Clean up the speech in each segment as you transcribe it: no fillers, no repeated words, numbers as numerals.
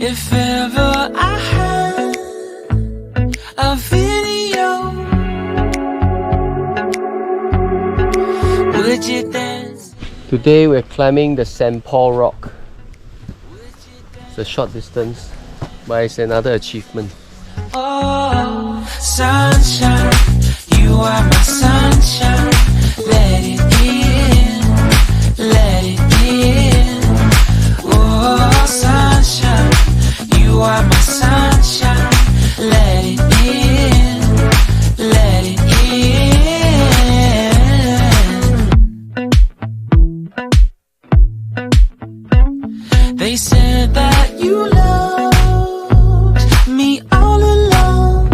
If ever I had a video, would you dance? Today we're climbing the St. Paul Rock. It's a short distance, but it's another achievement. Oh, sunshine, you are my sunshine. Let it in, let it in. Oh, sunshine, you are my sunshine. Let it in, let it in. They said that you loved me all along.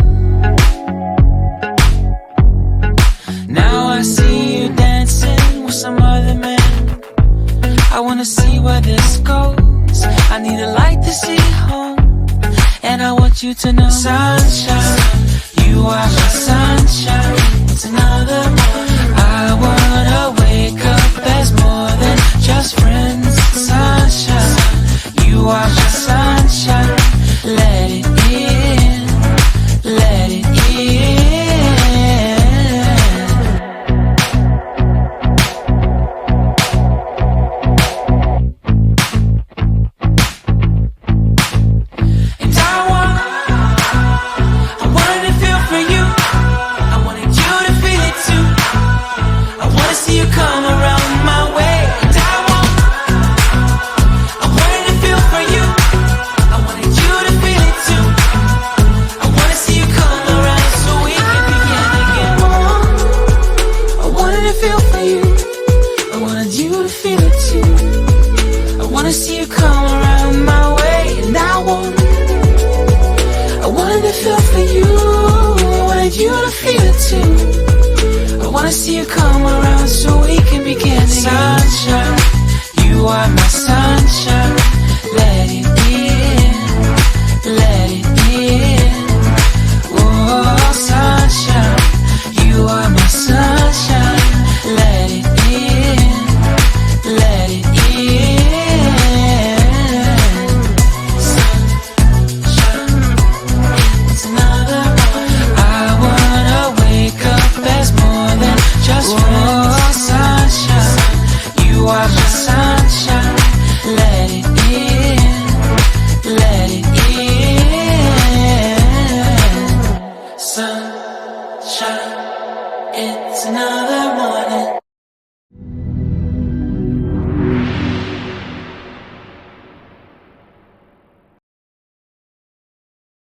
Now I see you dancing with some other man. I wanna see where this goes. I need a light to see home, and I want you to know, sunshine, you are my sunshine. It's another morning. I wanna wake up as more than just friends. Sunshine, you are my sunshine. Let it in, let it in. And I wanted to feel for you. I wanted you to feel it too. I wanna see you come around my way. And I wanted to feel for you. I wanted you to feel it too. I wanna see you come around so we can begin again. I wanted to feel for you. I wanted you to feel it too. I wanna see you come around my way. And I wanted to feel for you. I wanted you to feel it too. I wanna see you come around so we can begin again. Sunshine, you are my sunshine. Let it in, let it in. Oh, sunshine, you are my sunshine. Let it in, let it in. Sunshine, it's another morning. I wanna wake up as more than just friends. Oh, sunshine, you are my sunshine.